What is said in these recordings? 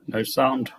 No sound.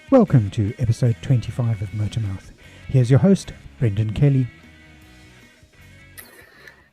Welcome to episode 25 of Motormouth. Here's your host, Brendan Kelly.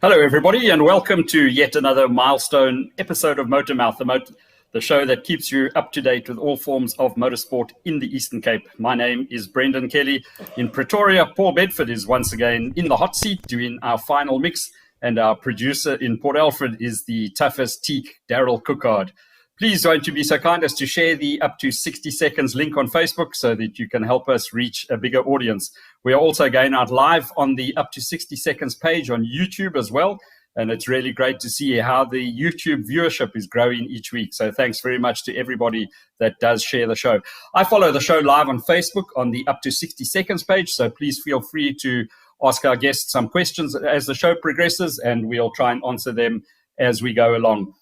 Hello, everybody, and welcome to yet another milestone episode of Motormouth, the show that keeps you up to date with all forms of motorsport in the Eastern Cape. My name is Brendan Kelly. In Pretoria, Paul Bedford is once again in the hot seat doing our final mix, and our producer in Port Alfred is the toughest teak, Daryl Cookard. Please won't you be so kind as to share the up to 60 seconds link on Facebook so that you can help us reach a bigger audience. We are also going out live on the up to 60 seconds page on YouTube as well. And it's really great to see how the YouTube viewership is growing each week. So thanks very much to everybody that does share the show. I follow the show live on Facebook on the up to 60 seconds page. So please feel free to ask our guests some questions as the show progresses, and we'll try and answer them as we go along.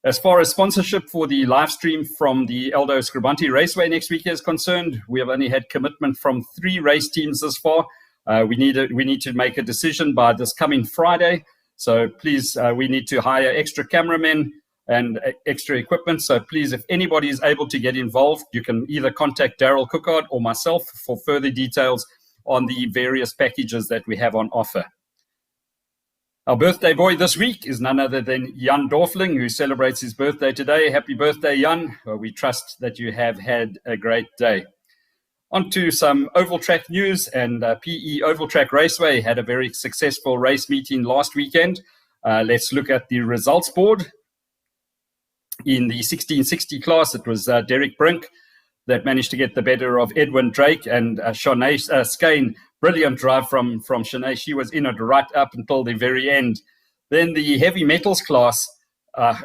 As far as sponsorship for the live stream from the Aldo Scribante Raceway next week is concerned, we have only had commitment from 3 race teams thus far. We need to make a decision by this coming Friday. So please, we need to hire extra cameramen and extra equipment. So please, if anybody is able to get involved, you can either contact Daryl Cookard or myself for further details on the various packages that we have on offer. Our birthday boy this week is none other than Jan Dorfling, who celebrates his birthday today. Happy birthday, Jan. We trust that you have had a great day. On to some oval track news, and PE Oval Track Raceway had a very successful race meeting last weekend. Let's look at the results board. In the 1660 class, it was Derek Brink that managed to get the better of Edwin Drake and Shanae Skane. Brilliant drive from Shanae. She was in it right up until the very end. Then the heavy metals class,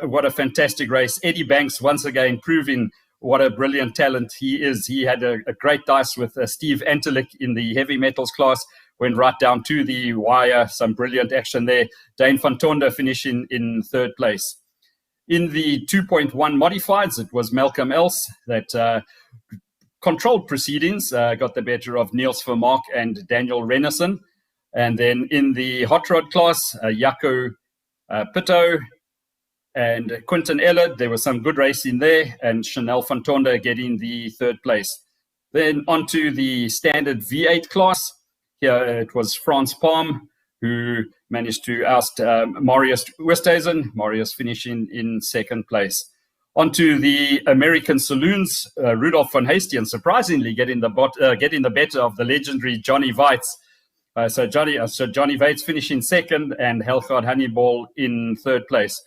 what a fantastic race. Eddie Banks once again proving what a brilliant talent he is. He had a great dice with Steve Antelick in the heavy metals class, went right down to the wire. Some brilliant action there. Dane van Tonder finishing in third place. In the 2.1 modifieds, it was Malcolm Else that controlled proceedings, got the better of Niels Vermaak and Daniel Renison. And then in the hot rod class, Jaco Pitto and Quinton Ellard, there was some good racing there, and Chanel van Tonder getting the third place. Then onto the standard V8 class. Here it was Frans Palm who managed to oust Marius Oosthuizen, Marius finishing in second place. Onto the American Saloons, Rudolph van Haastien surprisingly getting the better of the legendary Johnny Weitz. So Johnny Weitz finishing second and Helgaard Honeyball in third place.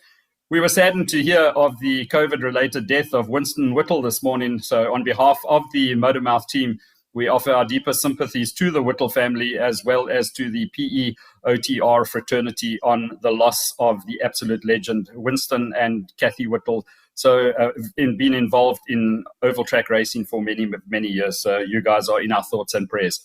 We were saddened to hear of the COVID-related death of Winston Whittle this morning. So on behalf of the Motormouth team, we offer our deepest sympathies to the Whittle family as well as to the PE OTR fraternity on the loss of the absolute legend Winston and Kathy Whittle. So in being involved in oval track racing for many, many years. So you guys are in our thoughts and prayers.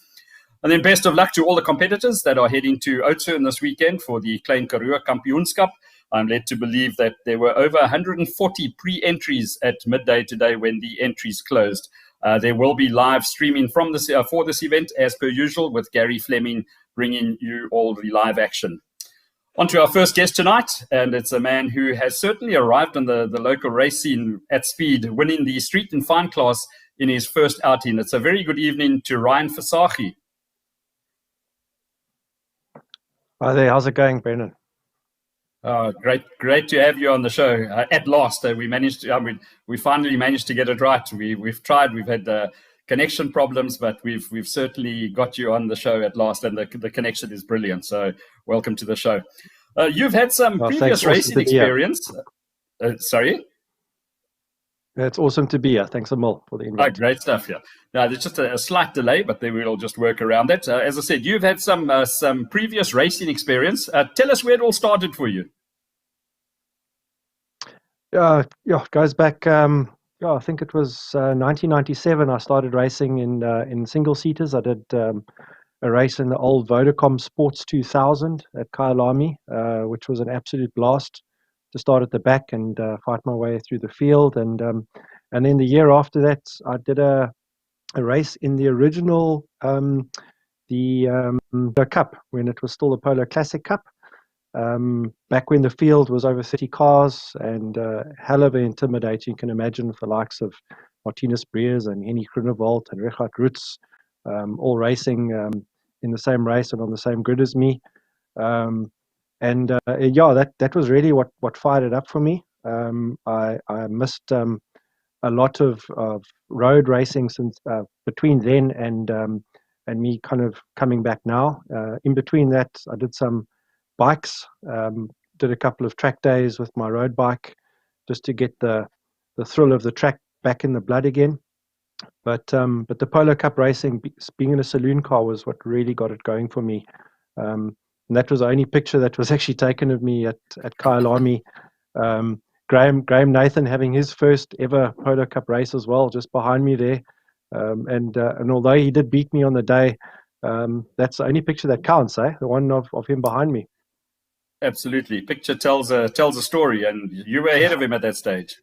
And then best of luck to all the competitors that are heading to Oudtshoorn this weekend for the Klein Karoo Kampioenskap. I'm led to believe that there were over 140 pre-entries at midday today when the entries closed. There will be live streaming from this for this event as per usual, with Gary Fleming bringing you all the live action. On to our first guest tonight, and it's a man who has certainly arrived on the local race scene at speed, winning the street and fine class in his first outing. It's a very good evening to Ryan Visagie. Hi there, how's it going, Brennan? Great to have you on the show. At last, we managed to. We finally managed to get it right. We've tried. We've had connection problems, but we've certainly got you on the show at last, and the connection is brilliant. So welcome to the show. You've had some previous racing experience. Sorry? It's awesome to be here. Thanks a mil for the invite. Oh, great stuff, yeah. Now, there's just a slight delay, but then we'll just work around that. As I said, you've had some previous racing experience. Tell us where it all started for you. It goes back, I think it was 1997. I started racing in single-seaters. I did a race in the old Vodacom Sports 2000 at Kyalami, which was an absolute blast to start at the back and fight my way through the field. And then the year after that, I did a race in the original the Cup, when it was still the Polo Classic Cup. Back when the field was over 30 cars, and hell of an intimidating. You can imagine, with the likes of Martinus Breers and Henny Groenewold and Richard Roots, all racing in the same race and on the same grid as me. Yeah, that was really what fired it up for me. I missed a lot of road racing since between then and me kind of coming back now. In between that, I did some bikes, did a couple of track days with my road bike just to get the thrill of the track back in the blood again. But the Polo Cup racing, being in a saloon car, was what really got it going for me. And that was the only picture that was actually taken of me at Kyalami. Graham Nathan having his first ever Polo Cup race as well, just behind me there. And although he did beat me on the day, that's the only picture that counts, eh? The one of him behind me. Absolutely. Picture tells a story, and you were ahead of him at that stage.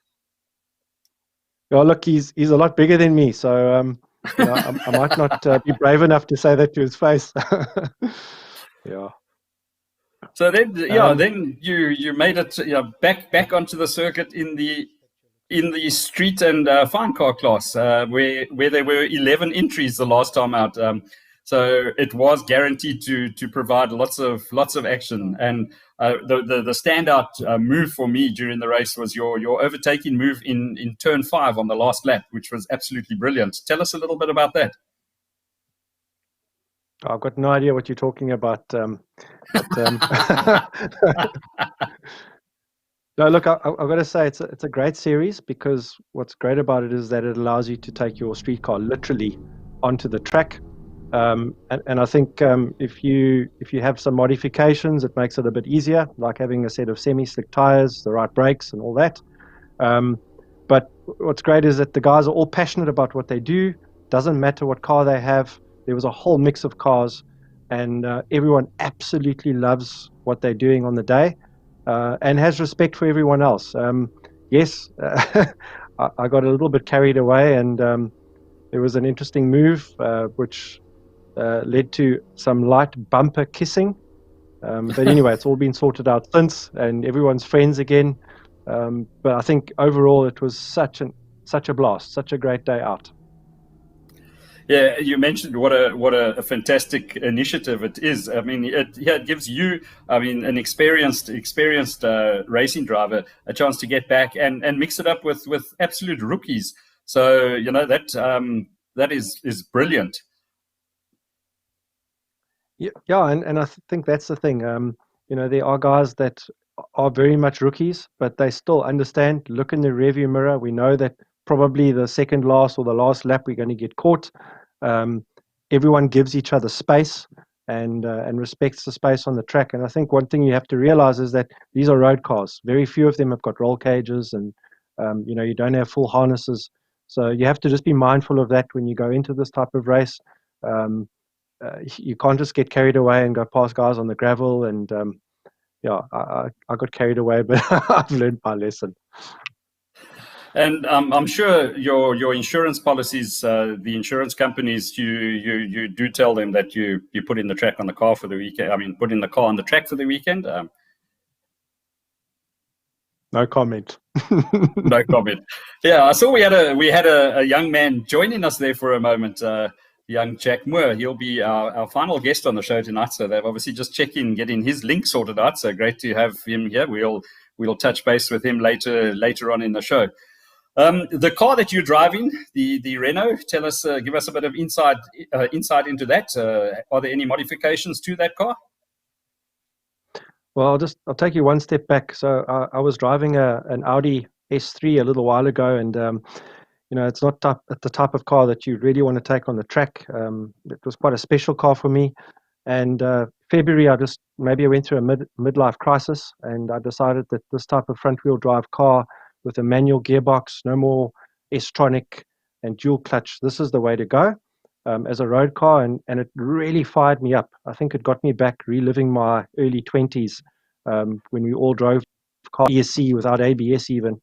Oh, look, he's a lot bigger than me, so I might not be brave enough to say that to his face. Yeah. So then you made it back onto the circuit in the street and fine car class, where there were 11 entries the last time out. So it was guaranteed to provide lots of action. And the standout move for me during the race was your overtaking move in turn 5 on the last lap, which was absolutely brilliant. Tell us a little bit about that. I've got no idea what you're talking about. No, look, I've got to say it's a great series, because what's great about it is that it allows you to take your street car literally onto the track. And I think if you have some modifications, it makes it a bit easier, like having a set of semi-slick tires, the right brakes, and all that. But what's great is that the guys are all passionate about what they do. Doesn't matter what car they have. There was a whole mix of cars, and everyone absolutely loves what they're doing on the day, and has respect for everyone else. Yes, I got a little bit carried away, and there was an interesting move which led to some light bumper kissing. But anyway, it's all been sorted out since, and everyone's friends again. But I think overall it was such a blast, such a great day out. Yeah, you mentioned what a fantastic initiative it is. I mean, it gives you, an experienced racing driver a chance to get back and mix it up with absolute rookies. So that is brilliant. Yeah, and I think that's the thing. There are guys that are very much rookies, but they still understand. Look in the rearview mirror. We know that probably the second last or the last lap we're going to get caught. Everyone gives each other space and respects the space on the track. And I think one thing you have to realize is that these are road cars. Very few of them have got roll cages, and you don't have full harnesses. So you have to just be mindful of that when you go into this type of race. You can't just get carried away and go past guys on the gravel. And I got carried away, but I've learned my lesson. And I'm sure your insurance policies, the insurance companies, you do tell them that you put in the track on the car for the weekend. Put in the car on the track for the weekend. No comment. No comment. Yeah, I saw we had a young man joining us there for a moment. Young Jack Moore. He'll be our final guest on the show tonight. So they've obviously just checked in, getting his link sorted out. So great to have him here. We'll touch base with him later on in the show. The car that you're driving, the Renault, give us a bit of insight into that. Are there any modifications to that car? Well, I'll take you one step back. So I was driving an Audi S3 a little while ago, and it's not the type of car that you really want to take on the track. It was quite a special car for me. And February, I went through a midlife crisis, and I decided that this type of front-wheel drive car with a manual gearbox, no more S-tronic and dual clutch, this is the way to go. as a road car, and it really fired me up. I think it got me back reliving my early 20s, when we all drove car ESC without ABS even,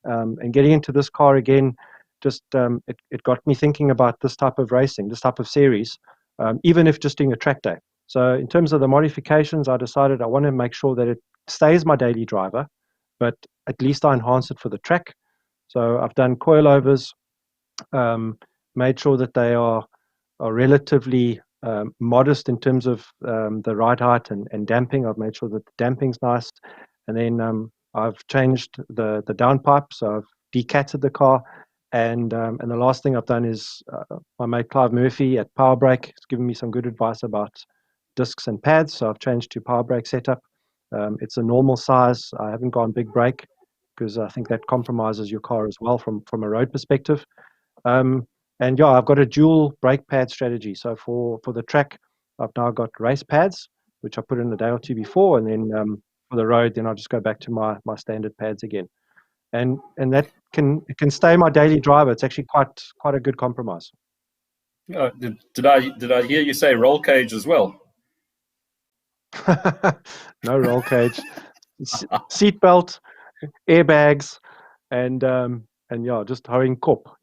and getting into this car again, just it got me thinking about this type of racing, this type of series, even if just doing a track day. So in terms of the modifications, I decided I want to make sure that it stays my daily driver, but at least I enhance it for the track. So I've done coilovers, made sure that they are relatively modest in terms of the ride height and damping. I've made sure that the damping's nice. And then I've changed the downpipe, so I've decatted the car. And the last thing I've done is my mate Clive Murphy at Power Brake has given me some good advice about discs and pads. So I've changed to Power Brake setup. It's a normal size. I haven't gone big brake because I think that compromises your car as well from a road perspective. And yeah, I've got a dual brake pad strategy. So for the track, I've now got race pads, which I put in a day or two before, and then for the road, then I'll just go back to my standard pads again. And that can stay my daily driver. It's actually quite a good compromise. Did I hear you say roll cage as well? No roll cage, seat belt, airbags, and yeah, just hurrying cop,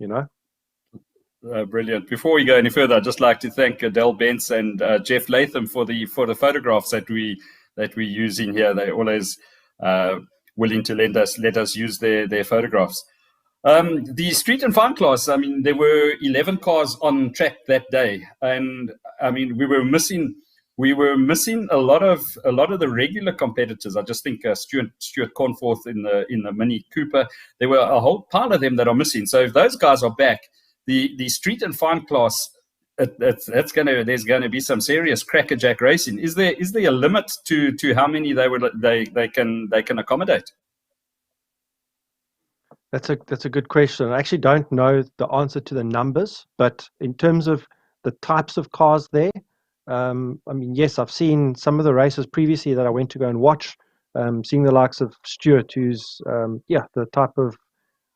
Brilliant. Before we go any further, I'd just like to thank Adele Bentz and Jeff Latham for the photographs that we're using here. They're always willing to let us use their photographs. The street and farm class, I mean, there were 11 cars on track that day, and I mean, we were missing a lot of the regular competitors. I just think Stuart Cornforth in the Mini Cooper. There were a whole pile of them that are missing. So if those guys are back, the street and farm class, there's going to be some serious crackerjack racing. Is there a limit to how many they can accommodate? That's a good question. I actually don't know the answer to the numbers, but in terms of the types of cars there, I mean, yes, I've seen some of the races previously that I went to go and watch, seeing the likes of Stuart, who's the type of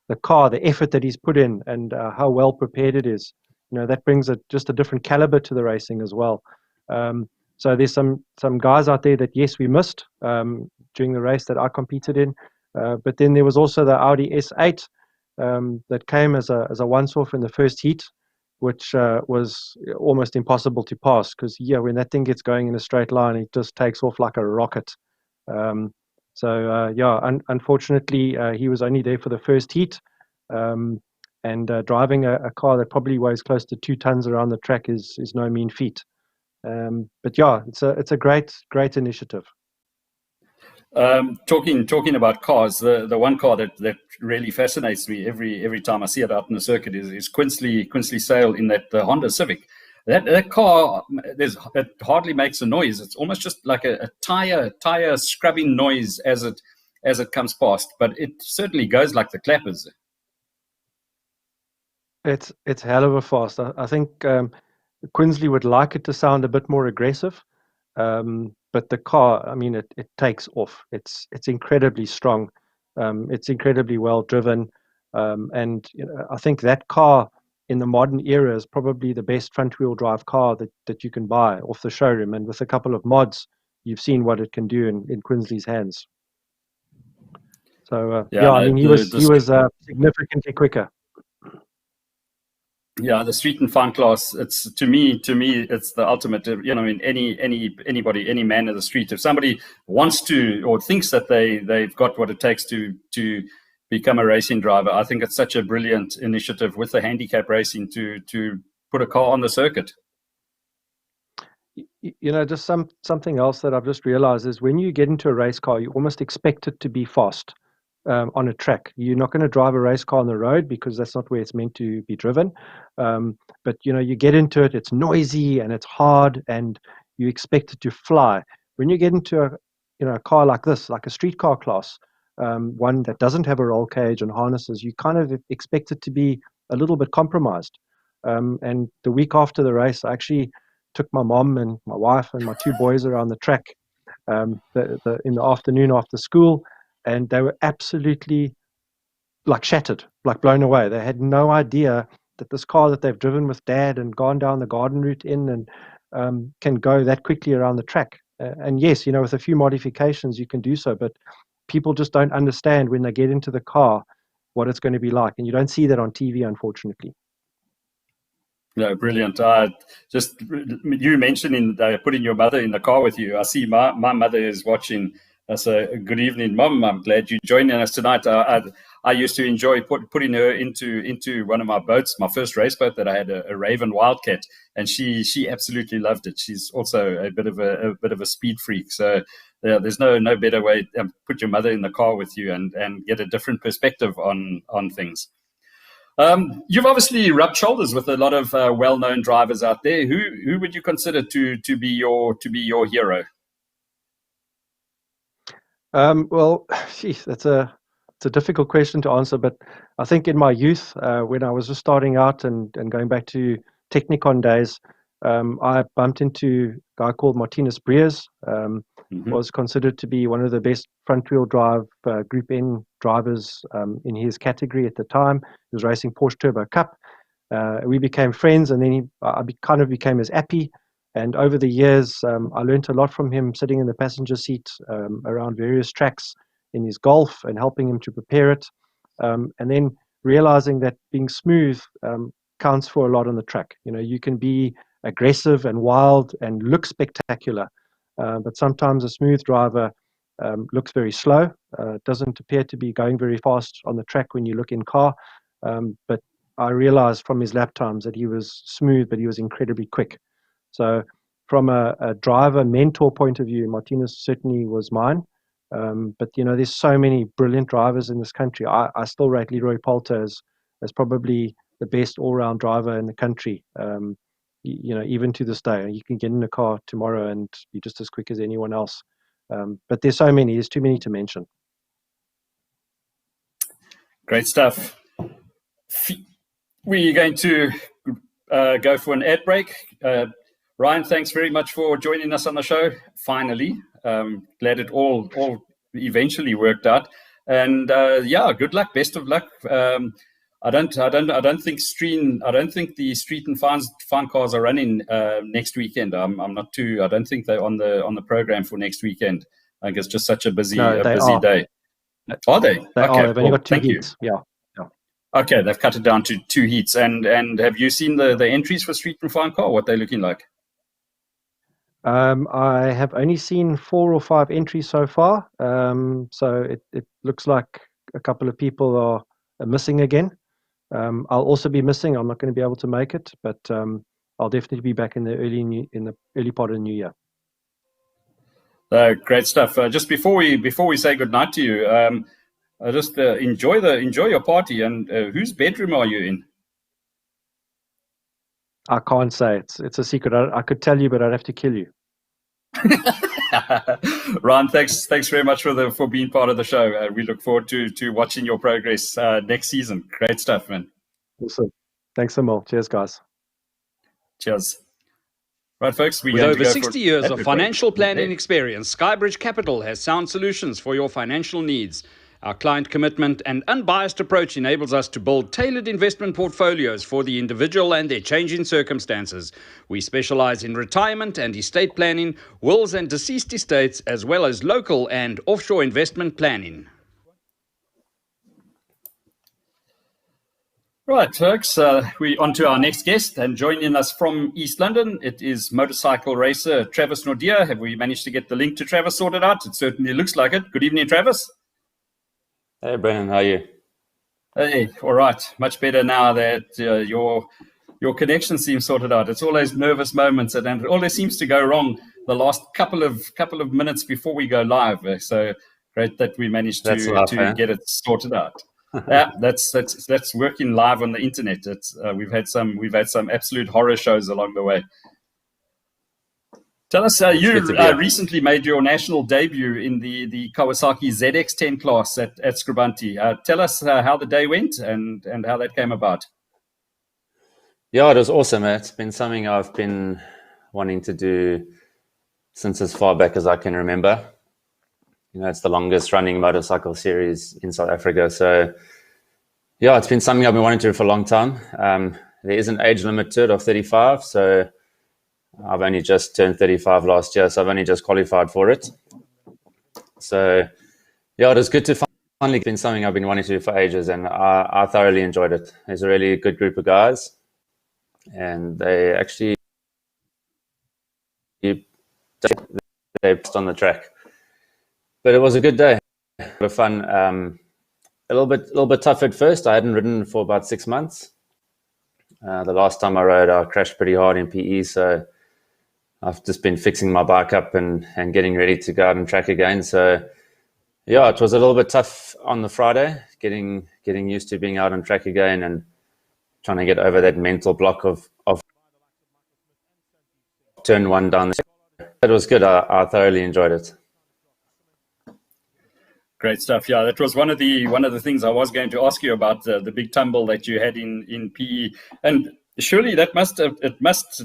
the car, the effort that he's put in, and how well prepared it is. That brings just a different caliber to the racing as well. So there's some guys out there that, yes, we missed during the race that I competed in. But then there was also the Audi S8 that came as a once-off in the first heat, which was almost impossible to pass because, when that thing gets going in a straight line, it just takes off like a rocket. Unfortunately, he was only there for the first heat, and driving a car that probably weighs close to 2 tons around the track is no mean feat. But yeah, it's a great initiative. Talking about cars, the one car that really fascinates me every time I see it out in the circuit is Quinsley Sale in the Honda Civic. That car, it hardly makes a noise. It's almost just like a tire scrubbing noise as it comes past, but it certainly goes like the clappers. It's hell of a fast. I think Quinsley would like it to sound a bit more aggressive, but the car, I mean, it takes off. It's incredibly strong. It's incredibly well driven, and I think that car in the modern era is probably the best front-wheel drive car that you can buy off the showroom. And with a couple of mods, you've seen what it can do in Quinsley's hands. So I mean, he was significantly quicker. Yeah, the street and farm class. It's to me, it's the ultimate. In anybody, any man in the street, if somebody wants to or thinks that they've got what it takes to become a racing driver, I think it's such a brilliant initiative with the handicap racing to put a car on the circuit. Just something else that I've just realized is when you get into a race car, you almost expect it to be fast on a track. You're not going to drive a race car on the road because that's not where it's meant to be driven. But you get into it, it's noisy and it's hard, and you expect it to fly. When you get into a car like this, like a street car class, one that doesn't have a roll cage and harnesses, you kind of expect it to be a little bit compromised. And the week after the race, I actually took my mom and my wife and my 2 boys around the track in the afternoon after school, and they were absolutely like shattered, like blown away. They had no idea that this car that they've driven with Dad and gone down the garden route in and can go that quickly around the track. And yes, with a few modifications you can do so, but people just don't understand when they get into the car what it's going to be like, and you don't see that on TV, unfortunately. No, brilliant. Just you mentioning putting your mother in the car with you. I see my mother is watching. So good evening, Mum. I'm glad you're joining us tonight. I used to enjoy putting her into one of my boats, my first race boat that I had, a Raven Wildcat, and she absolutely loved it. She's also a bit of a speed freak. So there's no better way. Put your mother in the car with you and get a different perspective on things. You've obviously rubbed shoulders with a lot of well-known drivers out there. Who would you consider to be your hero? Well, geez, it's a difficult question to answer, but I think in my youth, when I was just starting out and going back to Technicon days, I bumped into a guy called Martinez Breers. Was considered to be one of the best front-wheel drive Group N drivers in his category at the time. He was racing Porsche Turbo Cup. We became friends, and then I kind of became his appy. And over the years, I learned a lot from him, sitting in the passenger seat around various tracks in his Golf and helping him to prepare it. And then realizing that being smooth counts for a lot on the track. You can be aggressive and wild and look spectacular, but sometimes a smooth driver looks very slow. Doesn't appear to be going very fast on the track when you look in car. But I realized from his lap times that he was smooth, but he was incredibly quick. So from a driver mentor point of view, Martinez certainly was mine. But there's so many brilliant drivers in this country. I still rate Leroy Poulter as probably the best all-round driver in the country. Even to this day, you can get in a car tomorrow and be just as quick as anyone else. But there's so many. There's too many to mention. Great stuff. We're going to go for an ad break. Ryan, thanks very much for joining us on the show. Finally, glad it all eventually worked out. And good luck, best of luck. I don't think the street and fun cars are running next weekend. I'm not too. I don't think they're on the program for next weekend. I think it's just such a busy day. Are they? They okay, are. They've only got two heats. Yeah. Okay, they've cut it down to 2 heats. And have you seen the entries for street and fun car? What they're looking like? I have only seen 4 or 5 entries so far. So it looks like a couple of people are missing again. I'll also be missing. I'm not going to be able to make it, but I'll definitely be back in the early part of the new year. Great stuff. Just before we say goodnight to you, just enjoy your party. And whose bedroom are you in? I can't say. It's a secret. I could tell you, but I'd have to kill you. Ron, thanks very much for being part of the show. We look forward to watching your progress next season. Great stuff, man. Awesome. Thanks so much. Cheers, guys. Cheers. Right, folks. With over 60 years of financial planning experience, Skybridge Capital has sound solutions for your financial needs. Our client commitment and unbiased approach enables us to build tailored investment portfolios for the individual and their changing circumstances. We specialize in retirement and estate planning, wills and deceased estates, as well as local and offshore investment planning. Right, folks, we're on to our next guest, and joining us from East London, it is motorcycle racer Travis Naude. Have we managed to get the link to Travis sorted out? It certainly looks like it. Good evening, Travis. Hey, Brennan, how are you? Hey, all right. Much better now that your connection seems sorted out. It's always nervous moments, and it always seems to go wrong the last couple of minutes before we go live. So great that we managed to get it sorted out. Yeah, that's working live on the internet. We've had some absolute horror shows along the way. Tell us, you recently made your national debut in the Kawasaki ZX10 class at Scribanti. Tell us how the day went and how that came about. Yeah, it was awesome. It's been something I've been wanting to do since as far back as I can remember. It's the longest running motorcycle series in South Africa. So, yeah, it's been something I've been wanting to do for a long time. there is an age limit to it of 35. So I've only just turned 35 last year, so I've only just qualified for it. So yeah, it was good to finally been something I've been wanting to do for ages, and I thoroughly enjoyed it. There's a really good group of guys, and they actually on the track. But it was a good day. A lot of fun. A little bit tough at first. I hadn't ridden for about 6 months. The last time I rode, I crashed pretty hard in PE, so I've just been fixing my bike up and getting ready to go out and track again. So yeah, it was a little bit tough on the Friday, getting used to being out on track again and trying to get over that mental block of turn one down. It was good. I thoroughly enjoyed it. Great stuff. Yeah, that was one of the things I was going to ask you about, the big tumble that you had in PE, and surely that must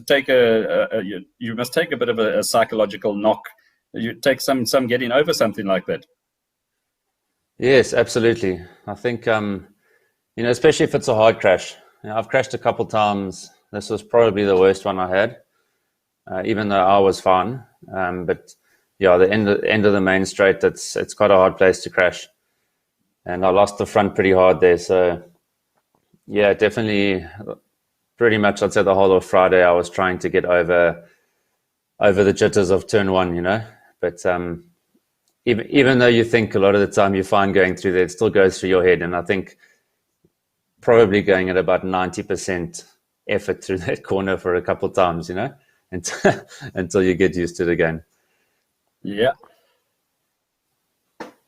take you must take a bit of a psychological knock. You take some getting over something like that. Yes, absolutely. I think especially if it's a hard crash. I've crashed a couple times. This was probably the worst one I had, even though I was fine. But yeah, the end of the main straight, it's quite a hard place to crash, and I lost the front pretty hard there. So yeah, definitely, pretty much I'd say the whole of Friday I was trying to get over the jitters of turn one, But even though you think a lot of the time you're fine going through there, it still goes through your head, and I think probably going at about 90% effort through that corner for a couple of times, until you get used to it again. Yeah.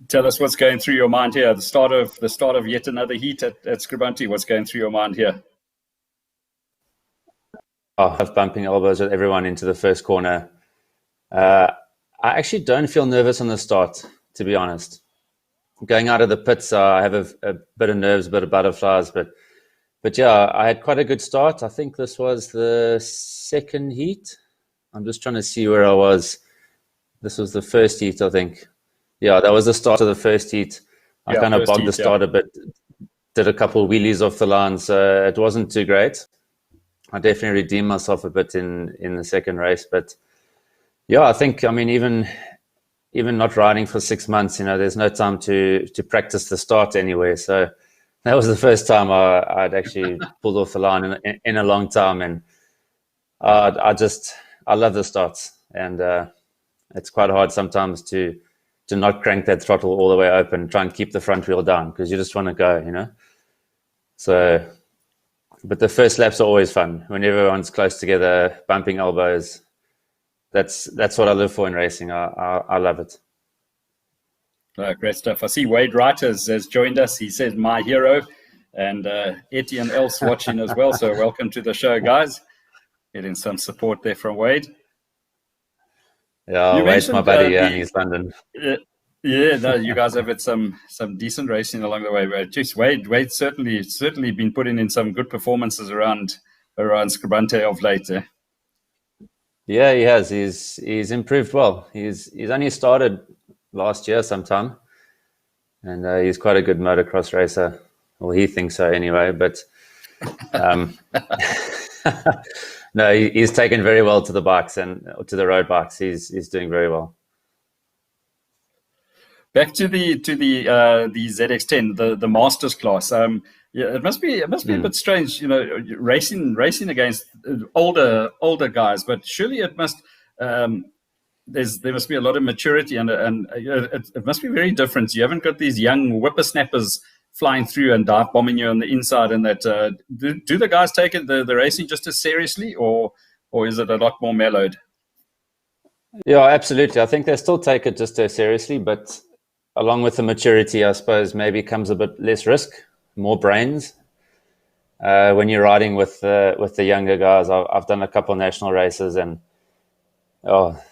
Tell us what's going through your mind here. The start of yet another heat at Scribunti. What's going through your mind here? Oh, I'm bumping elbows with everyone into the first corner. I actually don't feel nervous on the start, to be honest. Going out of the pits, I have a bit of nerves, a bit of butterflies, but yeah, I had quite a good start. I think this was the second heat. I'm just trying to see where I was. This was the first heat, I think. Yeah, that was the start of the first heat. I kind of bogged the start a bit, did a couple of wheelies off the line, so it wasn't too great. I definitely redeemed myself a bit in the second race, but yeah, I think, even not riding for 6 months, there's no time to practice the start anywhere. So that was the first time I'd actually pulled off the line in a long time, and I love the starts, and it's quite hard sometimes to not crank that throttle all the way open, try and keep the front wheel down because you just want to go, So, but the first laps are always fun when everyone's close together, bumping elbows. That's what I live for in racing. I love it. Great stuff. I see Wade Wright has joined us. He says my hero, and Etienne else watching as well. So welcome to the show, guys. Getting some support there from Wade. Yeah, Wade's my buddy in East London. Yeah, no, you guys have had some decent racing along the way. But geez, Wade's certainly been putting in some good performances around Scribunti of late. Yeah, he has. He's improved well. He's only started last year sometime, and he's quite a good motocross racer. Well, he thinks so anyway. But no, he's taken very well to the bikes and to the road bikes. He's doing very well. Back to the ZX10, the Masters class. Yeah, it must be a bit strange, racing against older guys. But surely it must there must be a lot of maturity, and it must be very different. You haven't got these young whippersnappers flying through and dive bombing you on the inside, and that. Do the guys take it the racing just as seriously, or is it a lot more mellowed? Yeah, absolutely. I think they still take it just as seriously, but along with the maturity, I suppose maybe comes a bit less risk, more brains. When you're riding with the younger guys, I've done a couple of national races, and